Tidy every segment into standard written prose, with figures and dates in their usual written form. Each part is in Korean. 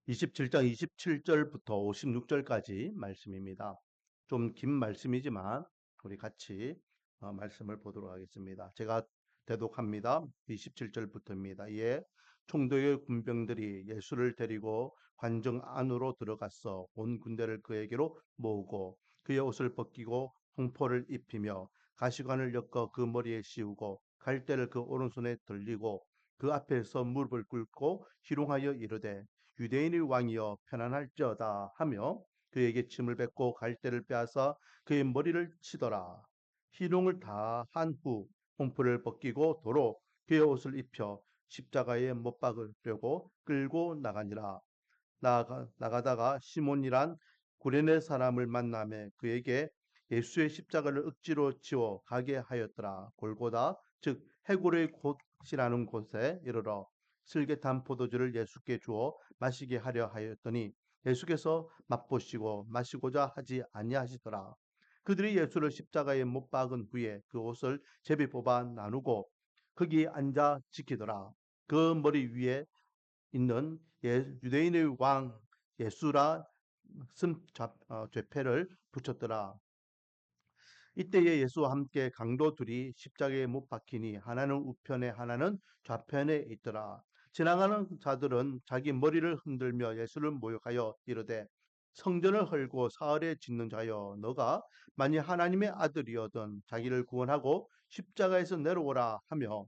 27장 27절부터 56절까지 말씀입니다. 좀 긴 말씀이지만 우리 같이 말씀을 보도록 하겠습니다. 제가 대독합니다. 27절부터입니다. 이에 총독의 군병들이 예수를 데리고 관정 안으로 들어갔어 온 군대를 그에게로 모으고 그의 옷을 벗기고 홍포를 입히며 가시관을 엮어 그 머리에 씌우고 갈대를 그 오른손에 들리고 그 앞에서 무릎을 꿇고 희롱하여 이르되 유대인의 왕이여 편안할지어다 하며 그에게 침을 뱉고 갈대를 빼앗아 그의 머리를 치더라. 희롱을 다 한 후 홍포를 벗기고 도로 그의 옷을 입혀 십자가에 못 박으려고 끌고 나가니라. 나가다가 시몬이란 구레네 사람을 만나매 그에게 예수의 십자가를 억지로 지워 가게 하였더라. 골고다 즉 해골의 곳이라는 곳에 이르러 슬개탄 포도주를 예수께 주어 마시게 하려 하였더니 예수께서 맛보시고 마시고자 하지 아니하시더라. 그들이 예수를 십자가에 못 박은 후에 그 옷을 제비 뽑아 나누고 거기 앉아 지키더라. 그 머리 위에 있는 유대인의 왕 예수라 쓴 죄패를 붙였더라. 이때에 예수와 함께 강도 둘이 십자가에 못 박히니 하나는 우편에 하나는 좌편에 있더라. 지나가는 자들은 자기 머리를 흔들며 예수를 모욕하여 이르되 성전을 헐고 사흘에 짓는 자여 너가 만일 하나님의 아들이어든 자기를 구원하고 십자가에서 내려오라 하며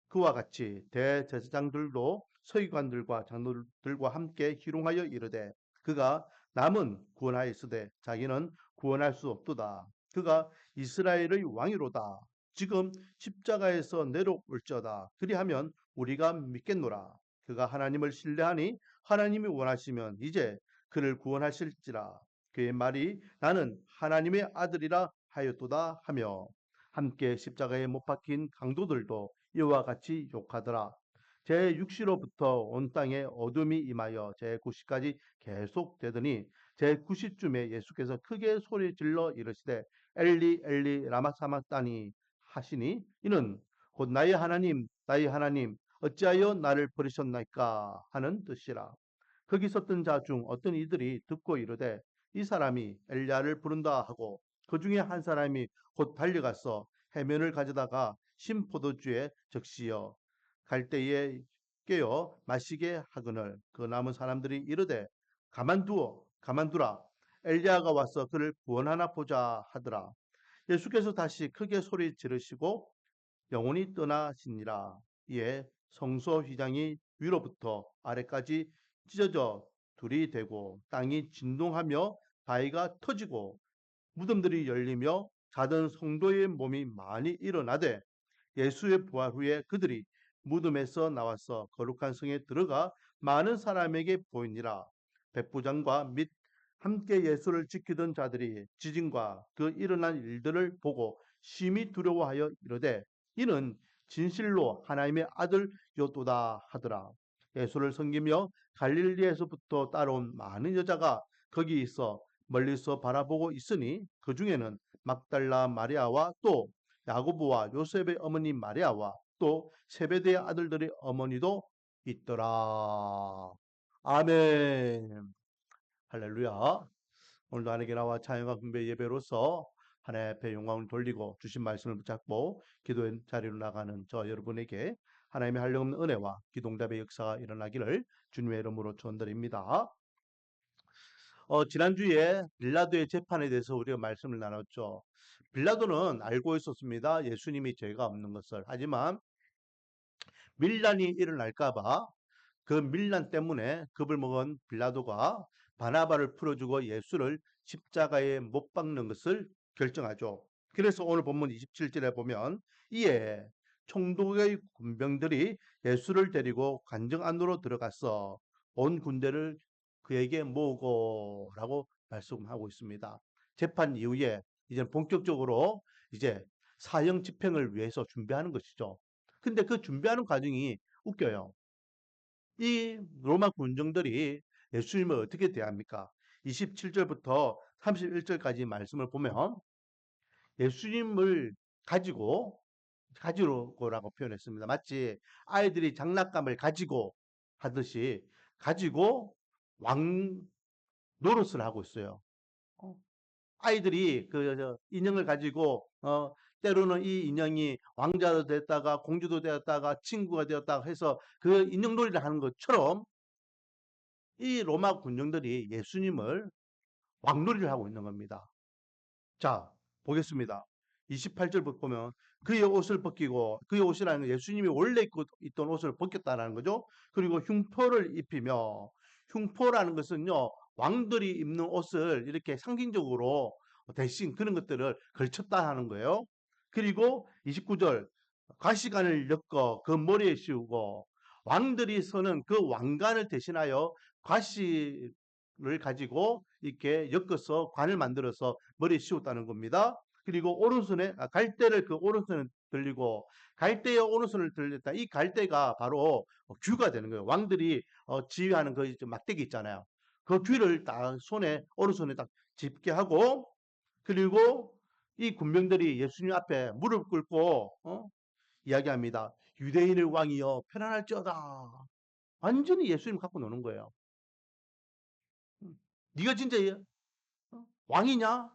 그와 같이 대제사장들도 서기관들과 장로들과 함께 희롱하여 이르되 그가 남은 구원하였으되 자기는 구원할 수 없도다. 그가 이스라엘의 왕이로다. 지금 십자가에서 내려올지어다. 그리하면 우리가 믿겠노라. 그가 하나님을 신뢰하니 하나님이 원하시면 이제 그를 구원하실지라. 그의 말이 나는 하나님의 아들이라 하였도다 하며 함께 십자가에 못 박힌 강도들도 이와 같이 욕하더라. 제6시로부터 온 땅에 어둠이 임하여 제9시까지 계속되더니 제9시쯤에 예수께서 크게 소리 질러 이르시되 엘리 엘리 라마 사막다니 하시니 이는 곧 나의 하나님 어찌하여 나를 버리셨나이까 하는 뜻이라. 거기 섰던 자 중 어떤 이들이 듣고 이르되 이 사람이 엘리야를 부른다 하고 그 중에 한 사람이 곧 달려가서 해면을 가져다가 신 포도주에 적시어 갈대에 깨어 마시게 하거늘 그 남은 사람들이 이르되 가만두라 엘리야가 와서 그를 구원하나 보자 하더라. 예수께서 다시 크게 소리 지르시고 영혼이 떠나시니라. 이에 성소 휘장이 위로부터 아래까지 찢어져 둘이 되고 땅이 진동하며 바위가 터지고 무덤들이 열리며 자던 성도의 몸이 많이 일어나되 예수의 부활 후에 그들이 무덤에서 나와서 거룩한 성에 들어가 많은 사람에게 보이니라. 백부장과 및 함께 예수를 지키던 자들이 지진과 그 일어난 일들을 보고 심히 두려워하여 이르되 이는 진실로 하나님의 아들이었도다 하더라. 예수를 섬기며 갈릴리에서부터 따라온 많은 여자가 거기 있어 멀리서 바라보고 있으니 그 중에는 막달라 마리아와 또 야고보와 요셉의 어머니 마리아와 또 세베대의 아들들의 어머니도 있더라. 아멘. 할렐루야. 오늘도 하나님께 나와 찬양과 분배 예배로서 하나님 앞에 영광을 돌리고 주신 말씀을 붙잡고 기도의 자리로 나가는 저 여러분에게 하나님의 한량없는 은혜와 기동답의 역사가 일어나기를 주님의 이름으로 축원드립니다. 지난주에 빌라도의 재판에 대해서 우리가 말씀을 나눴죠. 빌라도는 알고 있었습니다. 예수님이 죄가 없는 것을. 하지만 밀란이 일어날까봐 그 밀란 때문에 겁을 먹은 빌라도가 바나바를 풀어주고 예수를 십자가에 못 박는 것을 결정하죠. 그래서 오늘 본문 27절에 보면 이에 총독의 군병들이 예수를 데리고 관정 안으로 들어가서 온 군대를 그에게 모으고라고 말씀하고 있습니다. 재판 이후에 이제 본격적으로 이제 사형 집행을 위해서 준비하는 것이죠. 근데 그 준비하는 과정이 웃겨요. 이 로마 군정들이 예수님을 어떻게 대합니까? 27절부터 31절까지 말씀을 보면 예수님을 가지고라고 표현했습니다. 마치 아이들이 장난감을 가지고 하듯이 가지고 왕 노릇을 하고 있어요. 어, 아이들이 그 인형을 가지고 때로는 이 인형이 왕자도 됐다가 공주도 되었다가 친구가 되었다가 해서 그 인형 놀이를 하는 것처럼 이 로마 군정들이 예수님을 왕놀이를 하고 있는 겁니다. 자, 보겠습니다. 28절 보면 그의 옷을 벗기고, 그의 옷이라는 건 예수님이 원래 입고 있던 옷을 벗겼다는 거죠. 그리고 흉포를 입히며, 흉포라는 것은요, 왕들이 입는 옷을 이렇게 상징적으로 대신 그런 것들을 걸쳤다 하는 거예요. 그리고 29절 가시관을 엮어 그 머리에 씌우고, 왕들이 서는 그 왕관을 대신하여 가시를 가지고 이렇게 엮어서 관을 만들어서 머리에 씌웠다는 겁니다. 그리고 오른손에 갈대를 그 오른손에 들리고, 갈대의 오른손을 들렸다. 이 갈대가 바로 규가 되는 거예요. 왕들이 지휘하는 그 막대기 있잖아요. 그 규를 딱 손에 오른손에 딱 짚게 하고, 그리고 이 군병들이 예수님 앞에 무릎 꿇고 이야기합니다. 유대인의 왕이여 편안할지어다. 완전히 예수님 갖고 노는 거예요. 네가 진짜 왕이냐?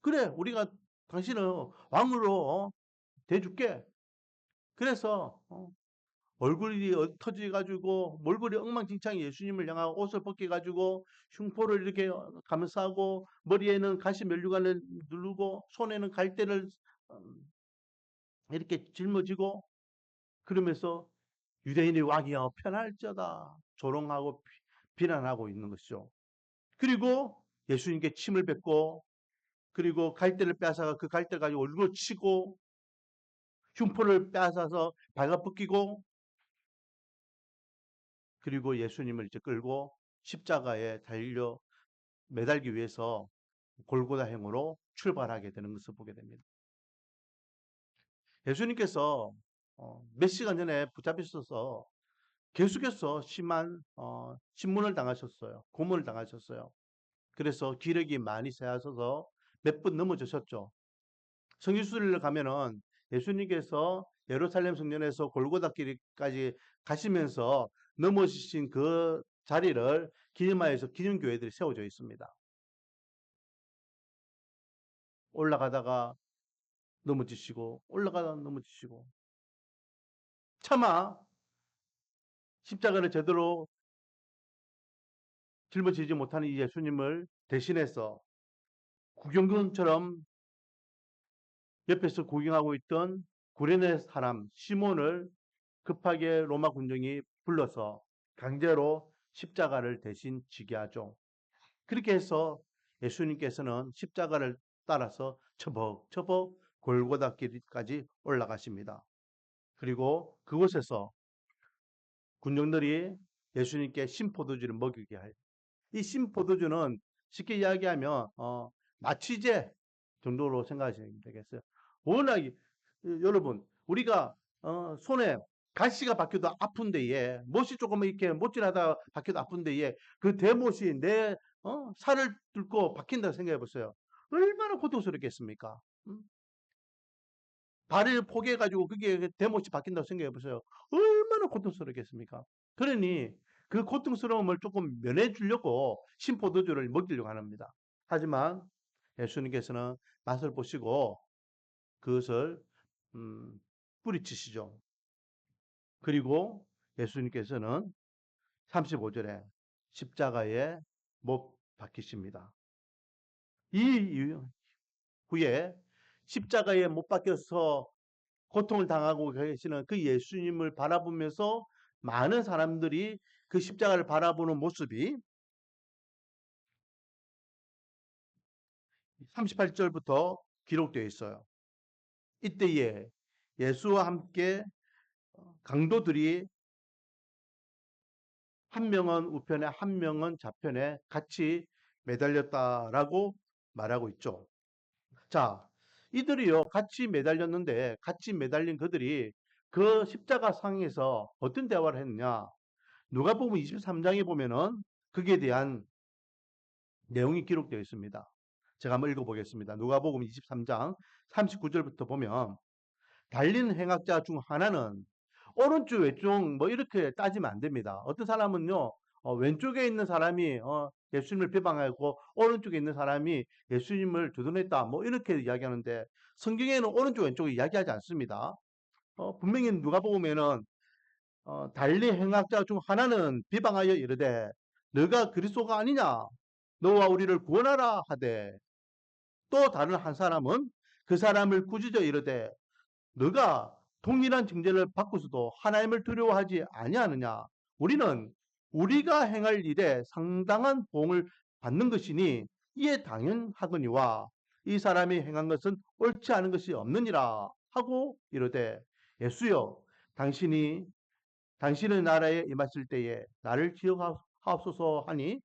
그래, 우리가 당신을 왕으로 대줄게. 그래서 얼굴이 터져가지고 몰골이 엉망진창 예수님을 향하고 옷을 벗겨가지고 흉포를 이렇게 감싸고 머리에는 가시 면류관을 누르고 손에는 갈대를 이렇게 짊어지고 그러면서 유대인의 왕이여 편할지어다 조롱하고 비난하고 있는 것이죠. 그리고 예수님께 침을 뱉고 그리고 갈대를 빼앗아가 그 갈대 가지고 얼굴을 치고 흉포를 빼앗아서 발가벗기고 그리고 예수님을 이제 끌고 십자가에 달려 매달기 위해서 골고다행으로 출발하게 되는 것을 보게 됩니다. 예수님께서 몇 시간 전에 붙잡히셔서 계속해서 심한 신문을 당하셨어요. 고문을 당하셨어요. 그래서 기력이 많이 쇠하셔서 몇 번 넘어지셨죠. 성지순례를 가면은 예수님께서 예루살렘 성전에서 골고다 길까지 가시면서 넘어지신 그 자리를 기념하여서 기념교회들이 세워져 있습니다. 올라가다가 넘어지시고 올라가다가 넘어지시고 차마 십자가를 제대로 짊어지지 못하는 이 예수님을 대신해서 구경꾼처럼 옆에서 구경하고 있던 구레네 사람 시몬을 급하게 로마 군정이 불러서 강제로 십자가를 대신 지게 하죠. 그렇게 해서 예수님께서는 십자가를 따라서 처벅처벅 골고다 길까지 올라가십니다. 그리고 그곳에서 군정들이 예수님께 신포도주를 먹이게 해요. 이 신포도주는 쉽게 이야기하면 마취제 정도로 생각하시면 되겠어요. 워낙 여러분 우리가 손에 가시가 박혀도 아픈데에 못이 조금 이렇게 못질하다 박혀도 아픈데에 그 대못이 내 살을 뚫고 박힌다고 생각해 보세요. 얼마나 고통스럽겠습니까? 다리를 포개해가지고 그게 대못이 박힌다고 생각해 보세요. 얼마나 고통스럽겠습니까? 그러니 그 고통스러움을 조금 면해 주려고 신포도주를 먹이려고 합니다. 하지만 예수님께서는 맛을 보시고 그것을 뿌리치시죠. 그리고 예수님께서는 35절에 십자가에 못 박히십니다. 이 후에 십자가에 못 박혀서 고통을 당하고 계시는 그 예수님을 바라보면서 많은 사람들이 그 십자가를 바라보는 모습이 38절부터 기록되어 있어요. 이때에 예수와 함께 강도들이 한 명은 우편에 한 명은 좌편에 같이 매달렸다라고 말하고 있죠. 자, 이들이요 같이 매달렸는데 같이 매달린 그들이 그 십자가 상에서 어떤 대화를 했느냐? 누가복음 23장에 보면은 그에 대한 내용이 기록되어 있습니다. 제가 한번 읽어보겠습니다. 누가복음 23장 39절부터 보면 달린 행악자 중 하나는 오른쪽 왼쪽 뭐 이렇게 따지면 안 됩니다. 어떤 사람은요 왼쪽에 있는 사람이 예수님을 비방하고 오른쪽에 있는 사람이 예수님을 두둔했다. 뭐 이렇게 이야기하는데 성경에는 오른쪽 왼쪽을 이야기하지 않습니다. 분명히 누가 보면은 달리 행악자 중 하나는 비방하여 이르되 너가 그리스도가 아니냐 너와 우리를 구원하라 하되 또 다른 한 사람은 그 사람을 꾸짖어 이르되 너가 동일한 징계를 받고서도 하나님을 두려워하지 아니하느냐 우리는 우리가 행할 일에 상당한 보응을 받는 것이니 이에 당연하거니와 이 사람이 행한 것은 옳지 않은 것이 없느니라 하고 이르되 예수여 당신의 나라에 임하실 때에 나를 기억하옵소서 하니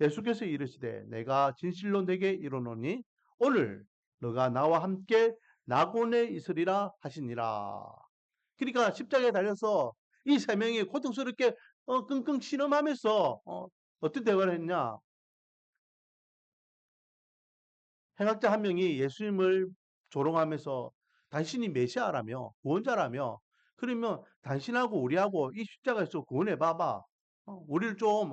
예수께서 이르시되 내가 진실로 내게 이르노니 오늘 너가 나와 함께 낙원에 있으리라 하시니라. 그러니까 십자가에 달려서 이 세 명이 고통스럽게 끙끙 신음하면서 어떤 대화를 했냐? 행악자 한 명이 예수님을 조롱하면서 당신이 메시아라며 구원자라며 그러면 당신하고 우리하고 이 십자가에서 구원해 봐봐. 우리를 좀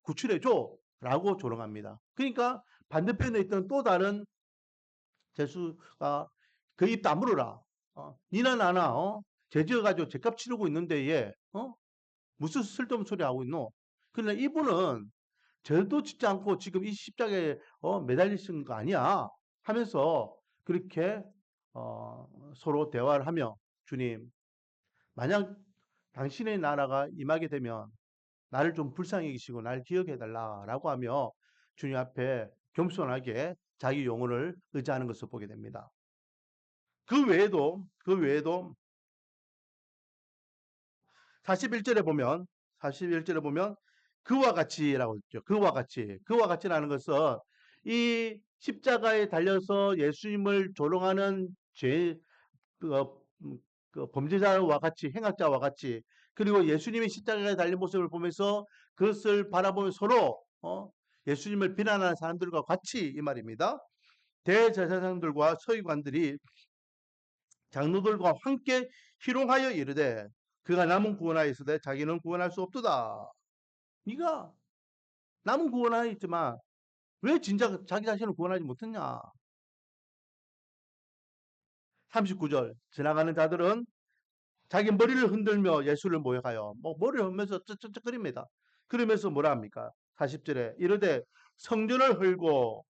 구출해 줘. 라고 조롱합니다. 그러니까 반대편에 있던 또 다른 제수가 그 입 다물어라. 니나 나나 죄지어가지고 죄값 치르고 있는데 얘 무슨 쓸데없는 소리 하고 있노? 그러나 이분은 죄도 짓지 않고 지금 이 십자가에 매달리신 거 아니야 하면서 그렇게 서로 대화를 하며 주님 만약 당신의 나라가 임하게 되면 나를 좀 불쌍히 여기시고 나를 기억해 달라라고 하며 주님 앞에 겸손하게 자기 영혼을 의지하는 것을 보게 됩니다. 그 외에도 41절에 보면 그와 같이라고 했죠. 그와 같이라는 것은 이 십자가에 달려서 예수님을 조롱하는 그, 그 범죄자와 같이 행악자와 같이 그리고 예수님이 십자가에 달린 모습을 보면서 그것을 바라보며 서로 예수님을 비난하는 사람들과 같이 이 말입니다. 대제사장들과 서기관들이 장로들과 함께 희롱하여 이르되 그가 남은 구원하였으되 자기는 구원할 수 없도다. 네가 남은 구원하였지만 왜 진작 자기 자신을 구원하지 못했냐. 39절 지나가는 자들은 자기 머리를 흔들며 예수를 모욕하여 머리를 흔들면서 쩍쩍거립니다. 그러면서 뭐라 합니까? 40절에 이르되 성전을 헐고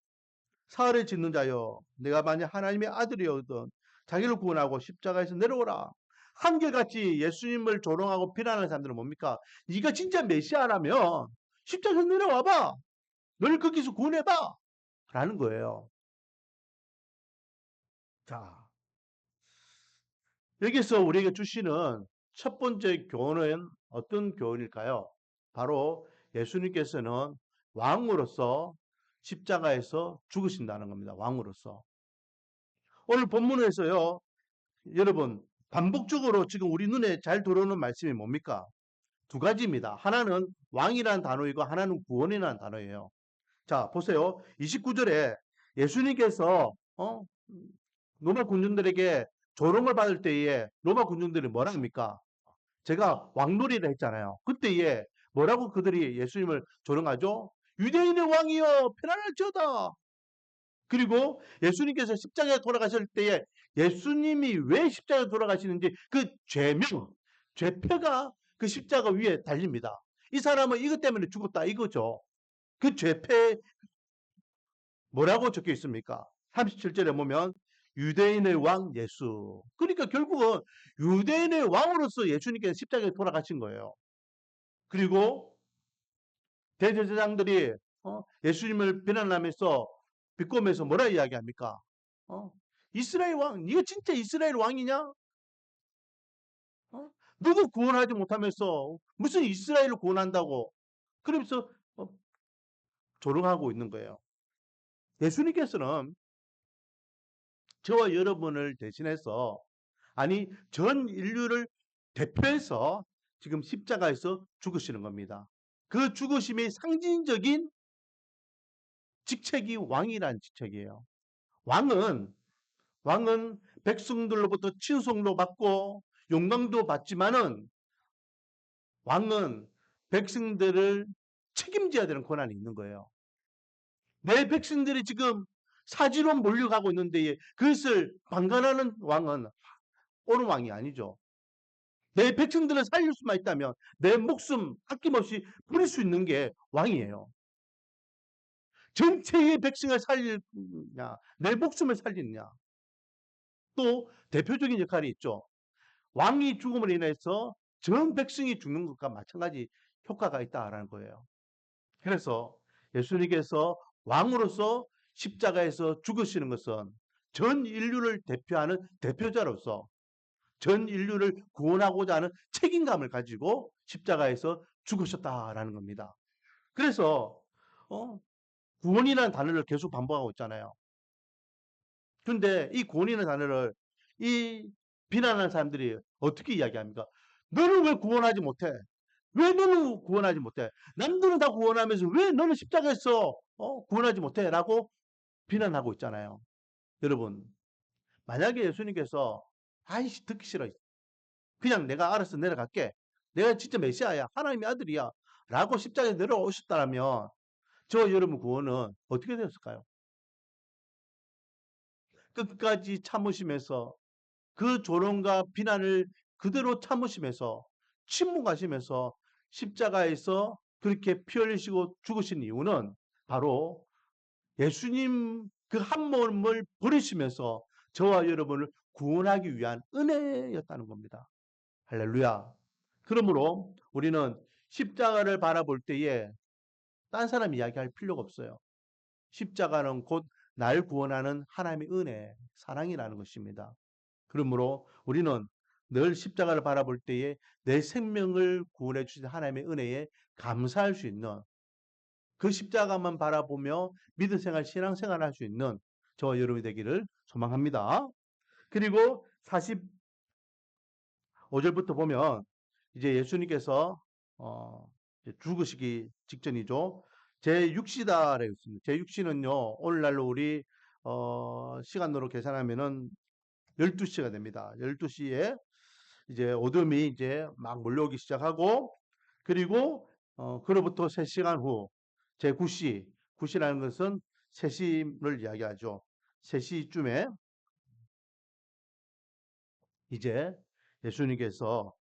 사흘을 짓는 자여 내가 만약 하나님의 아들이었던 자기를 구원하고 십자가에서 내려오라. 한결같이 예수님을 조롱하고 비난하는 사람들은 뭡니까? 네가 진짜 메시아라면 십자가에서 내려와봐. 너를 거기서 구원해봐. 라는 거예요. 자, 여기서 우리에게 주시는 첫 번째 교훈은 어떤 교훈일까요? 바로 예수님께서는 왕으로서 십자가에서 죽으신다는 겁니다. 왕으로서. 오늘 본문에서요, 여러분, 반복적으로 지금 우리 눈에 잘 들어오는 말씀이 뭡니까? 두 가지입니다. 하나는 왕이라는 단어이고 하나는 구원이라는 단어예요. 자, 보세요. 29절에 예수님께서 로마 군중들에게 조롱을 받을 때에 로마 군중들이 뭐라 합니까? 제가 왕놀이를 했잖아요. 그때에 뭐라고 그들이 예수님을 조롱하죠? 유대인의 왕이여 편안할지어다. 그리고 예수님께서 십자가에 돌아가실 때에 예수님이 왜 십자가에 돌아가시는지 그 죄표가 그 십자가 위에 달립니다. 이 사람은 이것 때문에 죽었다 이거죠. 그 죄패 뭐라고 적혀 있습니까? 37절에 보면 유대인의 왕 예수. 그러니까 결국은 유대인의 왕으로서 예수님께서 십자가에 돌아가신 거예요. 그리고 대제사장들이 예수님을 비난하면서 비꼬면서 뭐라 이야기합니까? 이스라엘 왕, 네가 진짜 이스라엘 왕이냐? 누구 구원하지 못하면서 무슨 이스라엘을 구원한다고? 그러면서 조롱하고 있는 거예요. 예수님께서는 저와 여러분을 대신해서 아니 전 인류를 대표해서 지금 십자가에서 죽으시는 겁니다. 그 죽으심의 상징적인 직책이 왕이라는 직책이에요. 왕은 백성들로부터 칭송도 받고 영광도 받지만은 왕은 백성들을 책임져야 되는 권한이 있는 거예요. 내 백성들이 지금 사지로 몰려가고 있는데 그것을 방관하는 왕은 옳은 왕이 아니죠. 내 백성들을 살릴 수만 있다면 내 목숨 아낌없이 부릴 수 있는 게 왕이에요. 전체의 백성을 살리느냐, 내 목숨을 살리느냐. 또 대표적인 역할이 있죠. 왕이 죽음으로 인해서 전 백성이 죽는 것과 마찬가지 효과가 있다라는 거예요. 그래서 예수님께서 왕으로서 십자가에서 죽으시는 것은 전 인류를 대표하는 대표자로서 전 인류를 구원하고자 하는 책임감을 가지고 십자가에서 죽으셨다라는 겁니다. 그래서 구원이라는 단어를 계속 반복하고 있잖아요. 그런데 이 구원이라는 단어를 이 비난하는 사람들이 어떻게 이야기합니까? 너는 왜 구원하지 못해? 왜 너는 구원하지 못해? 남들은 다 구원하면서 왜 너는 십자가에서 구원하지 못해? 라고 비난하고 있잖아요. 여러분, 만약에 예수님께서 아이씨 듣기 싫어. 그냥 내가 알아서 내려갈게. 내가 진짜 메시아야. 하나님의 아들이야. 라고 십자가에 내려오셨다면 저 여러분 구원은 어떻게 되었을까요? 끝까지 참으시면서 그 조롱과 비난을 그대로 참으시면서 침묵하시면서 십자가에서 그렇게 피 흘리시고 죽으신 이유는 바로 예수님 그 한 몸을 버리시면서 저와 여러분을 구원하기 위한 은혜였다는 겁니다. 할렐루야. 그러므로 우리는 십자가를 바라볼 때에 딴 사람 이야기할 필요가 없어요. 십자가는 곧 날 구원하는 하나님의 은혜, 사랑이라는 것입니다. 그러므로 우리는 늘 십자가를 바라볼 때에 내 생명을 구원해 주신 하나님의 은혜에 감사할 수 있는 그 십자가만 바라보며 믿음 생활, 신앙 생활 할 수 있는 저와 여러분이 되기를 소망합니다. 그리고 45절부터 보면 이제 예수님께서 이제 죽으시기 직전이죠. 제 6시다라고 있습니다. 제 6시는요, 오늘날로 우리 시간으로 계산하면은 12시가 됩니다. 12시에 이제 어둠이 이제 막 몰려오기 시작하고 그리고 그로부터 3시간 후 제 9시, 9시라는 것은 3시를 이야기하죠. 3시쯤에 이제 예수님께서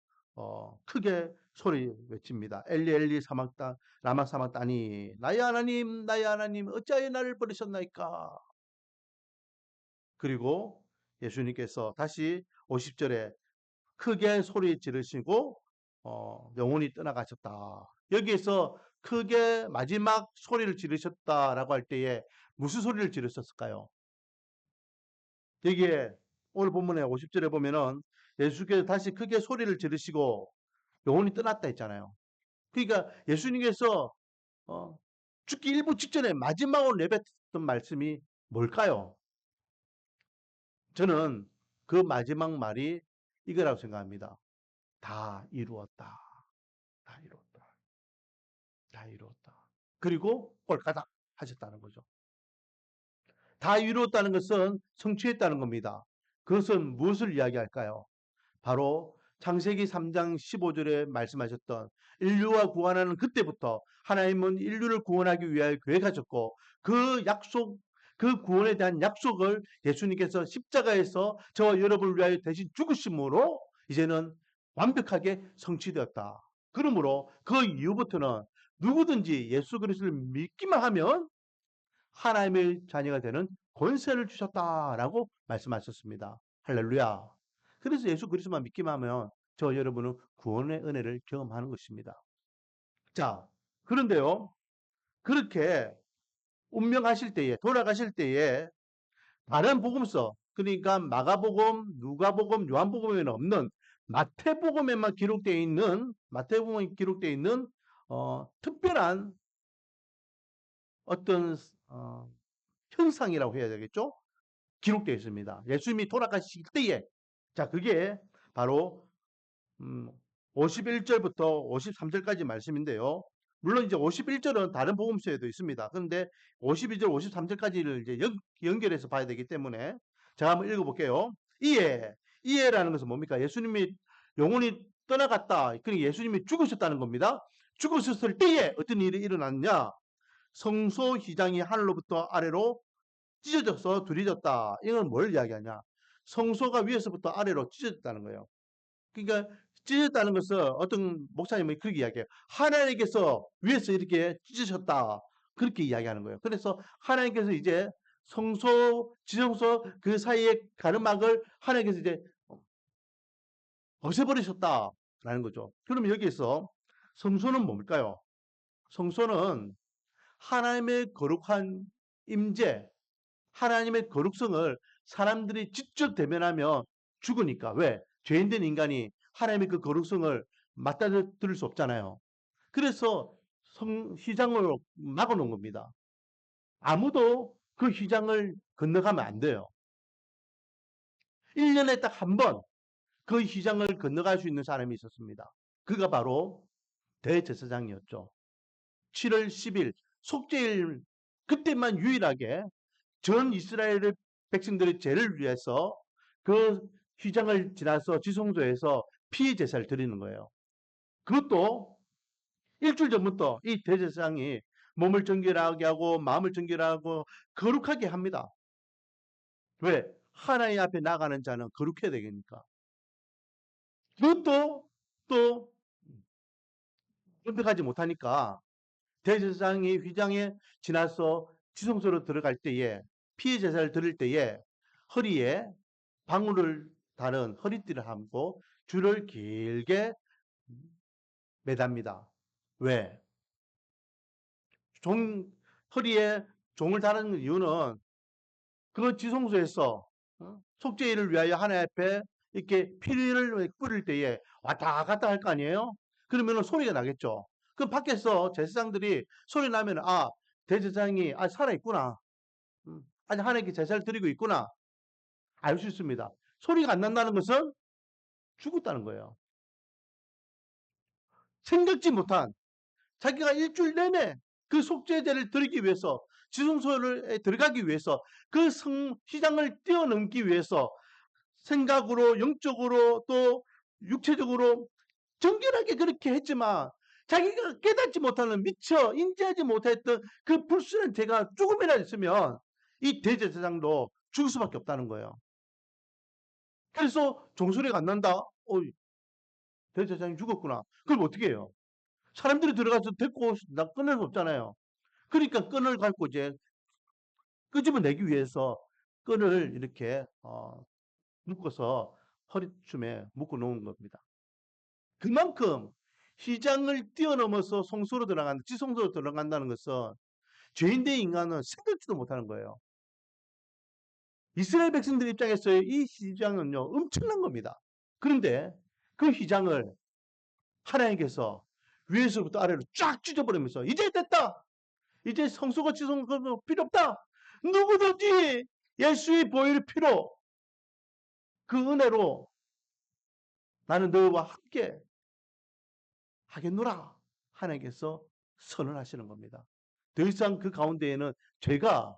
크게 소리 외칩니다. 엘리 엘리 라마 사막다니 나의 하나님 어찌하여 나를 버리셨나이까. 그리고 예수님께서 다시 50절에 크게 소리 지르시고 영혼이 떠나가셨다. 여기에서 크게 마지막 소리를 지르셨다라고 할 때에 무슨 소리를 지르셨을까요? 여기에 오늘 본문에 50절에 보면은 예수께서 다시 크게 소리를 지르시고 영혼이 떠났다 했잖아요. 그러니까 예수님께서 어, 죽기 일부 직전에 마지막으로 내뱉었던 말씀이 뭘까요? 저는 그 마지막 말이 이거라고 생각합니다. 다 이루었다. 다 이루었다. 다 이루었다. 그리고 꼴까닥 하셨다는 거죠. 다 이루었다는 것은 성취했다는 겁니다. 그것은 무엇을 이야기할까요? 바로 창세기 3장 15절에 말씀하셨던 인류와 구원하는 그때부터 하나님은 인류를 구원하기 위하여 계획하셨고 그 약속, 그 구원에 대한 약속을 예수님께서 십자가에서 저와 여러분을 위하여 대신 죽으심으로 이제는 완벽하게 성취되었다. 그러므로 그 이후부터는 누구든지 예수 그리스도를 믿기만 하면 하나님의 자녀가 되는 권세를 주셨다라고 말씀하셨습니다. 할렐루야. 그래서 예수 그리스도만 믿기만 하면 저 여러분은 구원의 은혜를 경험하는 것입니다. 자, 그런데요. 그렇게 운명하실 때에 돌아가실 때에 다른 복음서 그러니까 마가복음, 누가복음, 요한복음에는 없는 마태복음에 기록되어 있는 특별한 어떤 현상이라고 해야 되겠죠? 기록되어 있습니다. 예수님이 돌아가실 때에 자 그게 바로 51절부터 53절까지 말씀인데요. 물론 이제 51절은 다른 복음서에도 있습니다. 그런데 52절, 53절까지를 이제 연결해서 봐야 되기 때문에 제가 한번 읽어볼게요. 이해라는 것은 뭡니까? 예수님이 영혼이 떠나갔다. 그러니까 예수님이 죽으셨다는 겁니다. 죽었을 때에 어떤 일이 일어났냐? 성소 휘장이 하늘로부터 아래로 찢어져서 둘이졌다. 이건 뭘 이야기하냐? 성소가 위에서부터 아래로 찢어졌다는 거예요. 그러니까 찢어졌다는 것은 어떤 목사님이 그렇게 이야기해요. 하나님께서 위에서 이렇게 찢으셨다. 그렇게 이야기하는 거예요. 그래서 하나님께서 이제 성소, 지성소 그 사이에 가르막을 하나님께서 이제 없애버리셨다라는 거죠. 그러면 여기에서 성소는 뭘까요? 성소는 하나님의 거룩한 임재, 하나님의 거룩성을 사람들이 직접 대면하며 죽으니까. 왜? 죄인된 인간이 하나님의 그 거룩성을 맞닥뜨릴 수 없잖아요. 그래서 휘장으로 막아놓은 겁니다. 아무도 그 휘장을 건너가면 안 돼요. 1년에 딱 한 번 그 휘장을 건너갈 수 있는 사람이 있었습니다. 그가 바로 대제사장이었죠. 7월 10일 속죄일 그때만 유일하게 전 이스라엘 백성들의 죄를 위해서 그 휘장을 지나서 지성소에서 피의 제사를 드리는 거예요. 그것도 일주일 전부터 이 대제사장이 몸을 정결하게 하고 마음을 정결하고 거룩하게 합니다. 왜? 하나님 앞에 나가는 자는 거룩해야 되니까. 그것도 또 선택하지 못하니까 대제사장이 휘장에 지나서 지성소로 들어갈 때에 피의 제사를 드릴 때에 허리에 방울을 다른 허리띠를 함고 줄을 길게 매답니다. 왜? 허리에 종을 다는 이유는 그 지성소에서 속죄일을 위하여 하나님 앞에 이렇게 피를 뿌릴 때에 왔다 갔다 할 거 아니에요? 그러면 소리가 나겠죠. 그 밖에서 제사장들이 소리 나면 대제사장이 살아있구나. 아직 하나님께 제사를 드리고 있구나. 알 수 있습니다. 소리가 안 난다는 것은 죽었다는 거예요. 생각지 못한 자기가 일주일 내내 그 속죄제를 드리기 위해서 지성소에 들어가기 위해서 그 시장을 뛰어넘기 위해서 생각으로 영적으로 또 육체적으로 정결하게 그렇게 했지만 자기가 깨닫지 못하는 미처 인지하지 못했던 그 불순한 죄가 조금이라도 있으면 이 대제사장도 죽을 수밖에 없다는 거예요. 그래서 종소리가 안 난다. 대제사장이 죽었구나. 그럼 어떻게 해요? 사람들이 들어가서 데리고 꺼낼 수 없잖아요. 그러니까 끈을 갖고 이제 끄집어내기 위해서 끈을 이렇게 묶어서 허리춤에 묶어 놓은 겁니다. 그만큼 휘장을 뛰어넘어서 성소로 들어간다, 지성소로 들어간다는 것은 죄인된 인간은 생각지도 못하는 거예요. 이스라엘 백성들 입장에서 이 휘장은요 엄청난 겁니다. 그런데 그 휘장을 하나님께서 위에서부터 아래로 쫙 찢어버리면서 이제 됐다. 이제 성소가 지성소가 필요 없다. 누구든지 예수의 보혈의 피로 그 은혜로 나는 너와 함께 하겠노라. 하나님께서 선언하시는 겁니다. 더 이상 그 가운데에는 죄가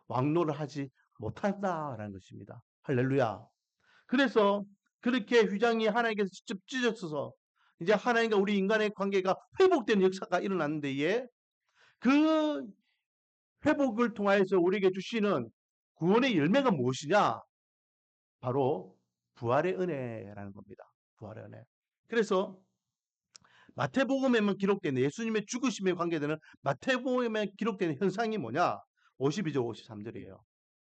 왕노를 하지 못한다라는 것입니다. 할렐루야. 그래서 그렇게 휘장이 하나님께서 직접 찢어져서 이제 하나님과 우리 인간의 관계가 회복되는 역사가 일어났는데 그 회복을 통하여서 우리에게 주시는 구원의 열매가 무엇이냐? 바로 부활의 은혜라는 겁니다. 부활의 은혜. 그래서 마태복음에만 기록된 예수님의 죽으심에 관계되는 마태복음에 기록된 현상이 뭐냐? 52절 53절이에요.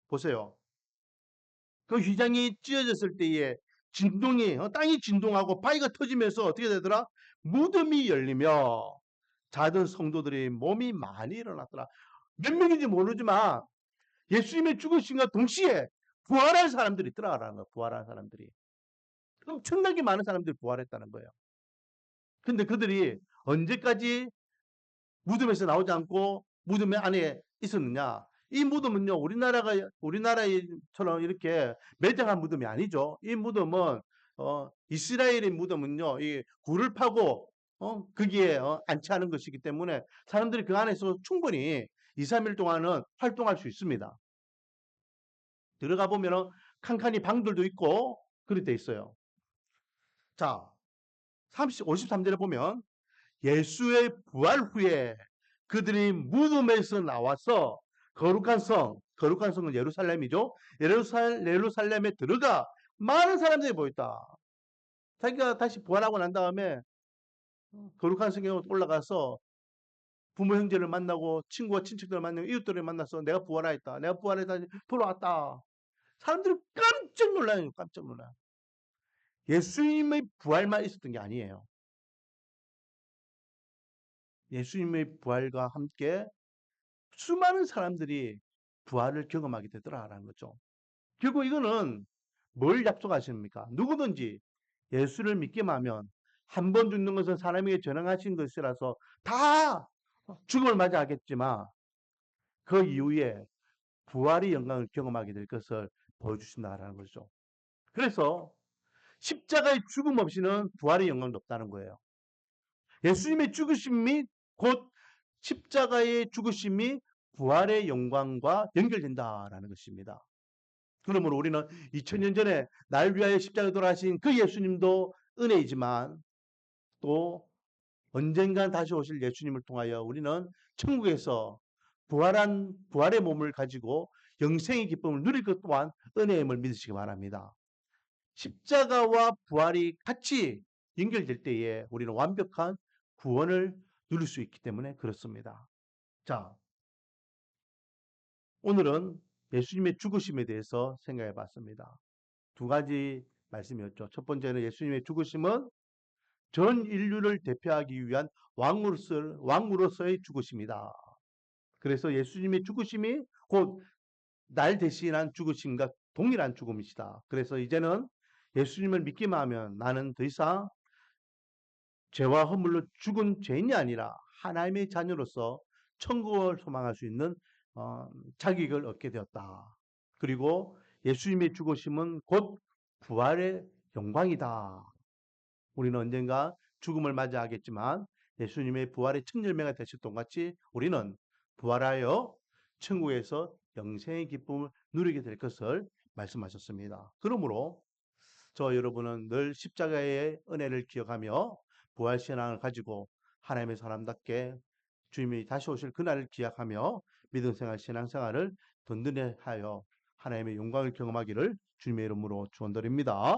보세요. 그 휘장이 찢어졌을 때에 진동이 땅이 진동하고 바위가 터지면서 어떻게 되더라? 무덤이 열리며 자던 성도들이 몸이 많이 일어났더라. 몇 명인지 모르지만 예수님의 죽으심과 동시에 부활한 사람들이 있더라라는 거예요. 부활한 사람들이. 엄청나게 많은 사람들이 부활했다는 거예요. 근데 그들이 언제까지 무덤에서 나오지 않고 무덤 안에 있었느냐? 이 무덤은요, 우리나라처럼 이렇게 매장한 무덤이 아니죠. 이 무덤은, 이스라엘의 무덤은요, 이 굴을 파고, 거기에, 안치하는 것이기 때문에 사람들이 그 안에서 충분히 2, 3일 동안은 활동할 수 있습니다. 들어가 보면은 칸칸이 방들도 있고, 그렇게 돼 있어요. 자, 53절에 보면 예수의 부활 후에 그들이 무덤에서 나와서 거룩한 성은 예루살렘이죠. 예루살렘에 들어가 많은 사람들이 보였다. 자기가 다시 부활하고 난 다음에 거룩한 성에 올라가서 부모 형제를 만나고 친구와 친척들을 만나고 이웃들을 만나서 내가 부활하였다. 내가 부활했다. 돌아왔다. 사람들이 깜짝 놀라요. 깜짝 놀라요. 예수님의 부활만 있었던 게 아니에요. 예수님의 부활과 함께 수많은 사람들이 부활을 경험하게 되더라라는 거죠. 결국 이거는 뭘 약속하십니까? 누구든지 예수를 믿기만 하면 한 번 죽는 것은 사람에게 전능하신 것이라서 다 죽음을 맞이하겠지만 그 이후에 부활의 영광을 경험하게 될 것을 보여주신다라는 거죠. 그래서 십자가의 죽음 없이는 부활의 영광도 없다는 거예요. 예수님의 죽으심이 곧 십자가의 죽으심이 부활의 영광과 연결된다라는 것입니다. 그러므로 우리는 2000년 전에 날 위하여 십자가에 돌아가신 그 예수님도 은혜이지만 또 언젠간 다시 오실 예수님을 통하여 우리는 천국에서 부활의 몸을 가지고 영생의 기쁨을 누릴 것 또한 은혜임을 믿으시기 바랍니다. 십자가와 부활이 같이 연결될 때에 우리는 완벽한 구원을 누릴 수 있기 때문에 그렇습니다. 자, 오늘은 예수님의 죽으심에 대해서 생각해 봤습니다. 두 가지 말씀이었죠. 첫 번째는 예수님의 죽으심은 전 인류를 대표하기 위한 왕으로서의 죽으심이다. 그래서 예수님의 죽으심이 곧 날 대신한 죽으심과 동일한 죽음이시다. 그래서 이제는 예수님을 믿기만 하면 나는 더 이상 죄와 허물로 죽은 죄인이 아니라 하나님의 자녀로서 천국을 소망할 수 있는 자격을 얻게 되었다. 그리고 예수님의 죽으심은 곧 부활의 영광이다. 우리는 언젠가 죽음을 맞이하겠지만 예수님의 부활의 첫 열매가 되셨던 같이 우리는 부활하여 천국에서 영생의 기쁨을 누리게 될 것을 말씀하셨습니다. 그러므로 저 여러분은 늘 십자가의 은혜를 기억하며 부활 신앙을 가지고 하나님의 사람답게 주님이 다시 오실 그날을 기약하며 믿음 생활, 신앙 생활을 든든히 하여 하나님의 영광을 경험하기를 주님의 이름으로 축원드립니다.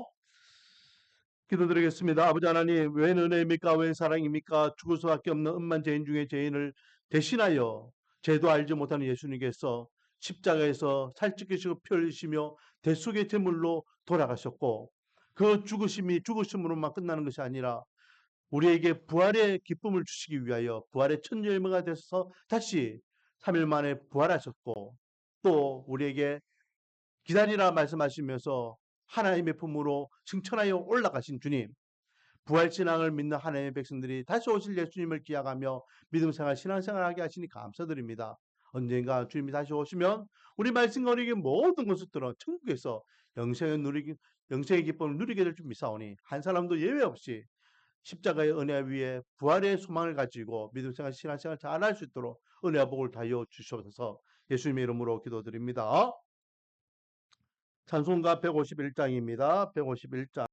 기도드리겠습니다. 아버지 하나님, 웬 은혜입니까? 웬 사랑입니까? 죽을 수밖에 없는 음만 죄인 중에 죄인을 대신하여 죄도 알지 못하는 예수님께서 십자가에서 살찌기시고 피 흘리시며 대속의 제물로 돌아가셨고 그 죽으심으로만 끝나는 것이 아니라 우리에게 부활의 기쁨을 주시기 위하여 부활의 첫 열매가 되셔서 다시 3일 만에 부활하셨고 또 우리에게 기다리라 말씀하시면서 하나님의 품으로 승천하여 올라가신 주님, 부활신앙을 믿는 하나님의 백성들이 다시 오실 예수님을 기약하며 믿음생활, 신앙생활 하게 하시니 감사드립니다. 언젠가 주님이 다시 오시면 우리 말씀과 우리에게 모든 것들은 천국에서 영생의 기쁨을 누리게 될 줄 믿사오니 한 사람도 예외 없이 십자가의 은혜 위에 부활의 소망을 가지고 믿음생활, 신앙생활 잘할 수 있도록 은혜와 복을 다하여 주시옵소서. 예수님의 이름으로 기도드립니다. 찬송가 151장입니다. 151장.